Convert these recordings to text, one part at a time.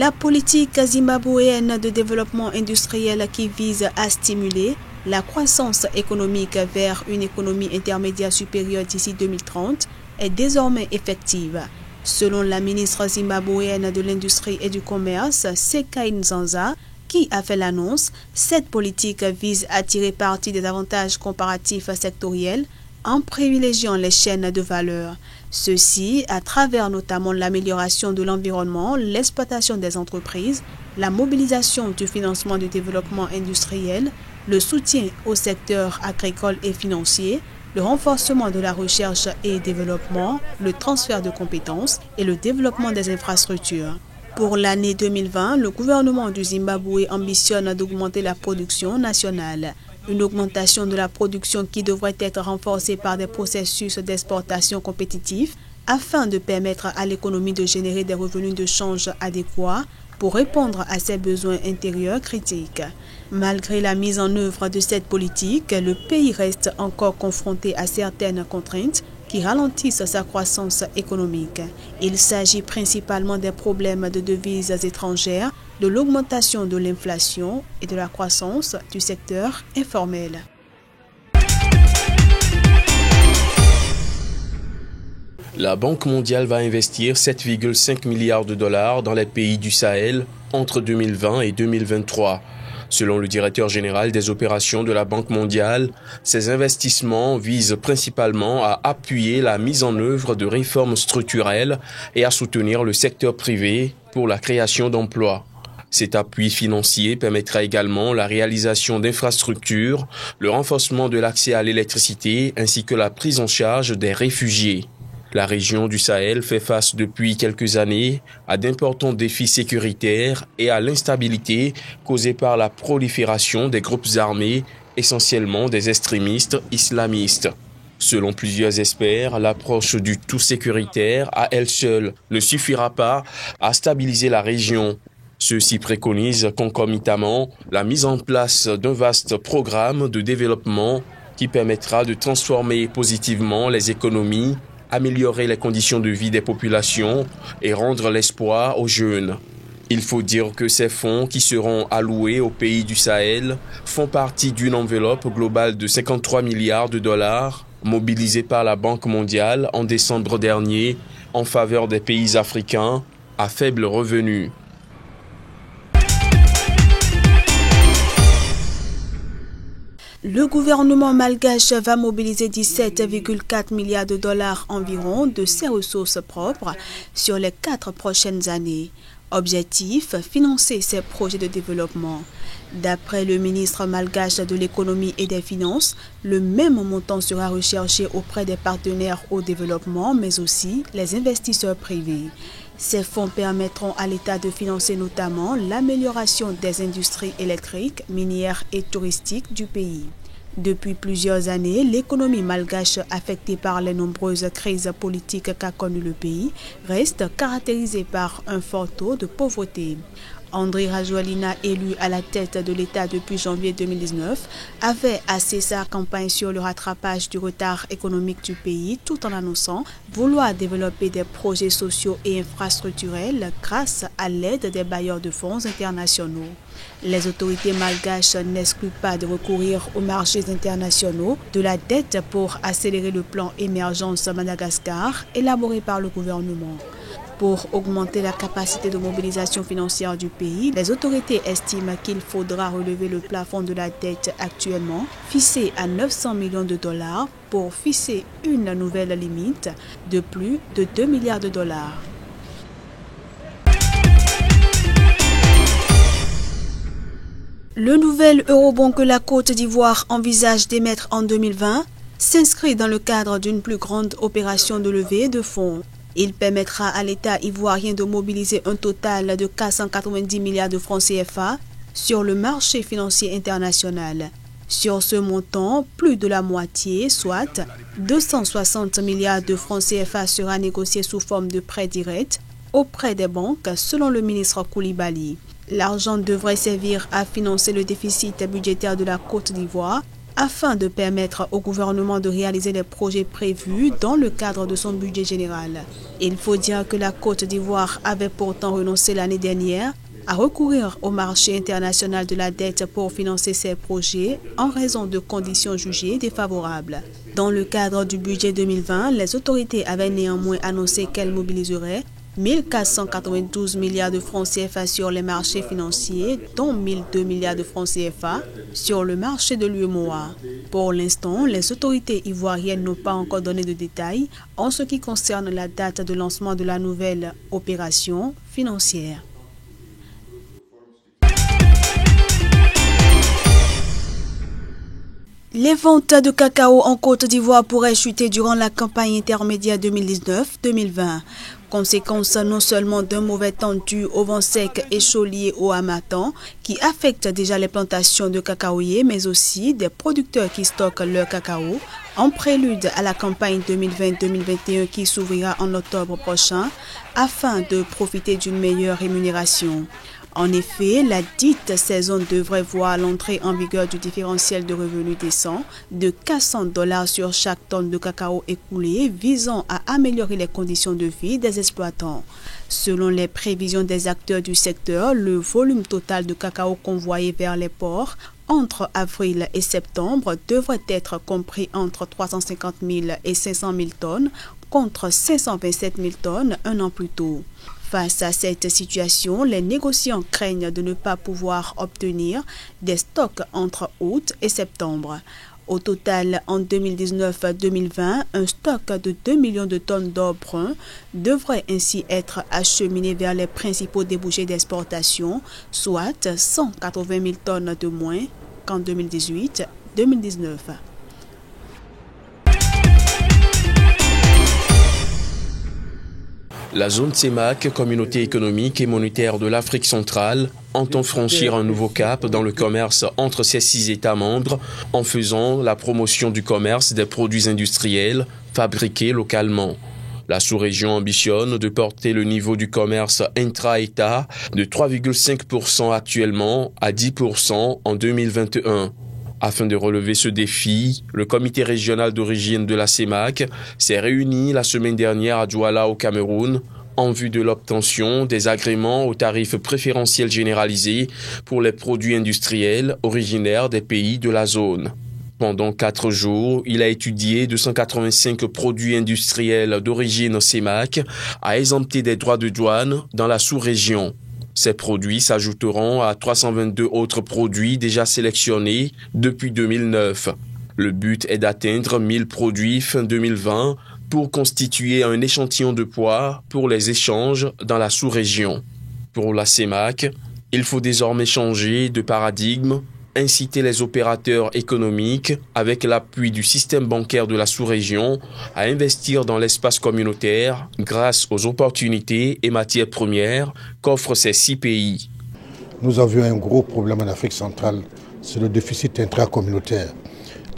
La politique zimbabwéenne de développement industriel qui vise à stimuler la croissance économique vers une économie intermédiaire supérieure d'ici 2030 est désormais effective. Selon la ministre zimbabwéenne de l'Industrie et du Commerce, Sekai Nzanza, qui a fait l'annonce, cette politique vise à tirer parti des avantages comparatifs sectoriels en privilégiant les chaînes de valeur. Ceci à travers notamment l'amélioration de l'environnement, l'exploitation des entreprises, la mobilisation du financement du développement industriel, le soutien au secteur agricole et financier, le renforcement de la recherche et développement, le transfert de compétences et le développement des infrastructures. Pour l'année 2020, le gouvernement du Zimbabwe ambitionne d'augmenter la production nationale. Une augmentation de la production qui devrait être renforcée par des processus d'exportation compétitifs afin de permettre à l'économie de générer des revenus de change adéquats pour répondre à ses besoins intérieurs critiques. Malgré la mise en œuvre de cette politique, le pays reste encore confronté à certaines contraintes qui ralentissent sa croissance économique. Il s'agit principalement des problèmes de devises étrangères, de l'augmentation de l'inflation et de la croissance du secteur informel. La Banque mondiale va investir 7,5 milliards de dollars dans les pays du Sahel entre 2020 et 2023. Selon le directeur général des opérations de la Banque mondiale, ces investissements visent principalement à appuyer la mise en œuvre de réformes structurelles et à soutenir le secteur privé pour la création d'emplois. Cet appui financier permettra également la réalisation d'infrastructures, le renforcement de l'accès à l'électricité ainsi que la prise en charge des réfugiés. La région du Sahel fait face depuis quelques années à d'importants défis sécuritaires et à l'instabilité causée par la prolifération des groupes armés, essentiellement des extrémistes islamistes. Selon plusieurs experts, l'approche du tout sécuritaire à elle seule ne suffira pas à stabiliser la région. Ceux-ci préconisent concomitamment la mise en place d'un vaste programme de développement qui permettra de transformer positivement les économies, améliorer les conditions de vie des populations et rendre l'espoir aux jeunes. Il faut dire que ces fonds qui seront alloués aux pays du Sahel font partie d'une enveloppe globale de 53 milliards de dollars mobilisée par la Banque mondiale en décembre dernier en faveur des pays africains à faible revenu. Le gouvernement malgache va mobiliser 17,4 milliards de dollars environ de ses ressources propres sur les 4 prochaines années. Objectif, financer ses projets de développement. D'après le ministre malgache de l'économie et des finances, le même montant sera recherché auprès des partenaires au développement, mais aussi les investisseurs privés. Ces fonds permettront à l'État de financer notamment l'amélioration des industries électriques, minières et touristiques du pays. Depuis plusieurs années, l'économie malgache affectée par les nombreuses crises politiques qu'a connues le pays reste caractérisée par un fort taux de pauvreté. Andry Rajoelina, élu à la tête de l'État depuis janvier 2019, avait axé sa campagne sur le rattrapage du retard économique du pays tout en annonçant vouloir développer des projets sociaux et infrastructurels grâce à l'aide des bailleurs de fonds internationaux. Les autorités malgaches n'excluent pas de recourir aux marchés internationaux de la dette pour accélérer le plan Émergence Madagascar élaboré par le gouvernement. Pour augmenter la capacité de mobilisation financière du pays, les autorités estiment qu'il faudra relever le plafond de la dette actuellement fixé à 900 millions de dollars pour fixer une nouvelle limite de plus de 2 milliards de dollars. Le nouvel eurobond que la Côte d'Ivoire envisage d'émettre en 2020 s'inscrit dans le cadre d'une plus grande opération de levée de fonds. Il permettra à l'État ivoirien de mobiliser un total de 490 milliards de francs CFA sur le marché financier international. Sur ce montant, plus de la moitié, soit 260 milliards de francs CFA, sera négocié sous forme de prêts directs auprès des banques, selon le ministre Koulibaly. L'argent devrait servir à financer le déficit budgétaire de la Côte d'Ivoire afin de permettre au gouvernement de réaliser les projets prévus dans le cadre de son budget général. Il faut dire que la Côte d'Ivoire avait pourtant renoncé l'année dernière à recourir au marché international de la dette pour financer ses projets en raison de conditions jugées défavorables. Dans le cadre du budget 2020, les autorités avaient néanmoins annoncé qu'elles mobiliseraient 1492 milliards de francs CFA sur les marchés financiers, dont 1002 milliards de francs CFA sur le marché de l'UEMOA. Pour l'instant, les autorités ivoiriennes n'ont pas encore donné de détails en ce qui concerne la date de lancement de la nouvelle opération financière. Les ventes de cacao en Côte d'Ivoire pourraient chuter durant la campagne intermédiaire 2019-2020. Conséquence non seulement d'un mauvais temps dû au vent sec et chaud lié au harmattan qui affecte déjà les plantations de cacaoyers, mais aussi des producteurs qui stockent leur cacao en prélude à la campagne 2020-2021 qui s'ouvrira en octobre prochain afin de profiter d'une meilleure rémunération. En effet, la dite saison devrait voir l'entrée en vigueur du différentiel de revenus décent de $400 sur chaque tonne de cacao écoulé, visant à améliorer les conditions de vie des exploitants. Selon les prévisions des acteurs du secteur, le volume total de cacao convoyé vers les ports entre avril et septembre devrait être compris entre 350 000 et 500 000 tonnes contre 527 000 tonnes un an plus tôt. Face à cette situation, les négociants craignent de ne pas pouvoir obtenir des stocks entre août et septembre. Au total, en 2019-2020, un stock de 2 millions de tonnes d'or brun devrait ainsi être acheminé vers les principaux débouchés d'exportation, soit 180 000 tonnes de moins qu'en 2018-2019. La zone CEMAC, Communauté économique et monétaire de l'Afrique centrale, entend franchir un nouveau cap dans le commerce entre ses 6 États membres en faisant la promotion du commerce des produits industriels fabriqués localement. La sous-région ambitionne de porter le niveau du commerce intra-État de 3,5% actuellement à 10% en 2021. Afin de relever ce défi, le comité régional d'origine de la CEMAC s'est réuni la semaine dernière à Douala au Cameroun en vue de l'obtention des agréments aux tarifs préférentiels généralisés pour les produits industriels originaires des pays de la zone. Pendant 4 jours, il a étudié 285 produits industriels d'origine CEMAC à exempter des droits de douane dans la sous-région. Ces produits s'ajouteront à 322 autres produits déjà sélectionnés depuis 2009. Le but est d'atteindre 1000 produits fin 2020 pour constituer un échantillon de poids pour les échanges dans la sous-région. Pour la CEMAC, il faut désormais changer de paradigme, inciter les opérateurs économiques, avec l'appui du système bancaire de la sous-région, à investir dans l'espace communautaire grâce aux opportunités et matières premières qu'offrent ces 6 pays. Nous avions un gros problème en Afrique centrale, c'est le déficit intracommunautaire.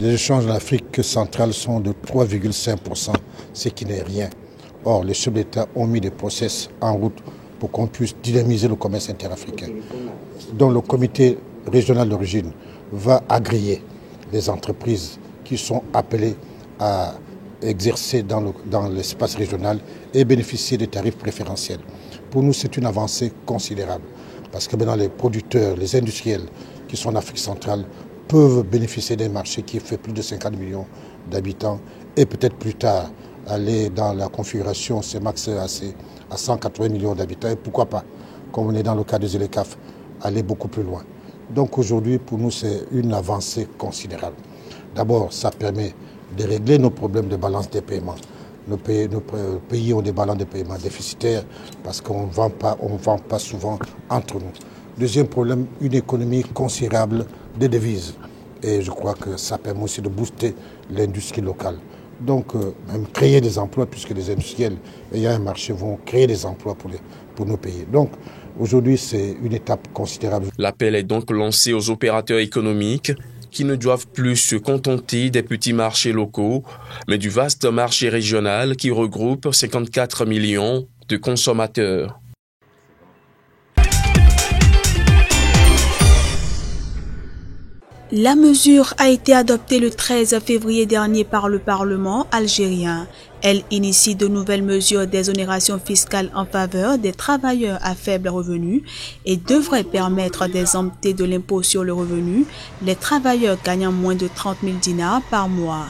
Les échanges en Afrique centrale sont de 3,5%, ce qui n'est rien. Or, les chefs d'État ont mis des process en route pour qu'on puisse dynamiser le commerce interafricain. Donc le comité régional d'origine va agréer les entreprises qui sont appelées à exercer dans l'espace régional et bénéficier des tarifs préférentiels. Pour nous, c'est une avancée considérable parce que maintenant les producteurs, les industriels qui sont en Afrique centrale peuvent bénéficier d'un marché qui fait plus de 50 millions d'habitants et peut-être plus tard aller dans la configuration CEMAC à 180 millions d'habitants et pourquoi pas, comme on est dans le cas des ZLECAf, aller beaucoup plus loin. Donc aujourd'hui, pour nous, c'est une avancée considérable. D'abord, ça permet de régler nos problèmes de balance des paiements. Nos pays ont des balances de paiement déficitaires parce qu'on ne vend pas souvent entre nous. Deuxième problème, une économie considérable des devises. Et je crois que ça permet aussi de booster l'industrie locale. Donc, même créer des emplois, puisque les industriels ayant un marché vont créer des emplois pour nos pays. Donc, aujourd'hui, c'est une étape considérable. L'appel est donc lancé aux opérateurs économiques qui ne doivent plus se contenter des petits marchés locaux, mais du vaste marché régional qui regroupe 54 millions de consommateurs. La mesure a été adoptée le 13 février dernier par le Parlement algérien. Elle initie de nouvelles mesures d'exonération fiscale en faveur des travailleurs à faible revenu et devrait permettre d'exempter de l'impôt sur le revenu les travailleurs gagnant moins de 30 000 dinars par mois.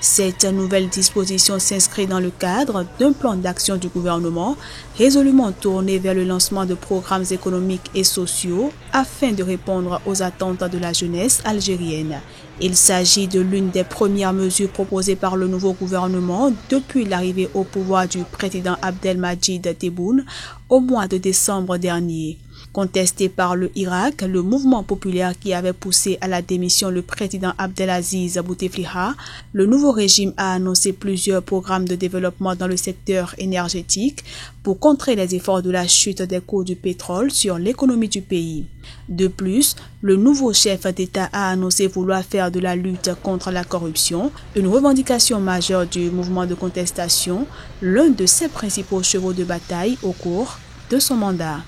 Cette nouvelle disposition s'inscrit dans le cadre d'un plan d'action du gouvernement résolument tourné vers le lancement de programmes économiques et sociaux afin de répondre aux attentes de la jeunesse algérienne. Il s'agit de l'une des premières mesures proposées par le nouveau gouvernement depuis l'arrivée au pouvoir du président Abdelmadjid Tebboune au mois de décembre dernier. Contesté par le Irak, le mouvement populaire qui avait poussé à la démission le président Abdelaziz Bouteflika, le nouveau régime a annoncé plusieurs programmes de développement dans le secteur énergétique pour contrer les efforts de la chute des cours du pétrole sur l'économie du pays. De plus, le nouveau chef d'État a annoncé vouloir faire de la lutte contre la corruption une revendication majeure du mouvement de contestation, l'un de ses principaux chevaux de bataille au cours de son mandat.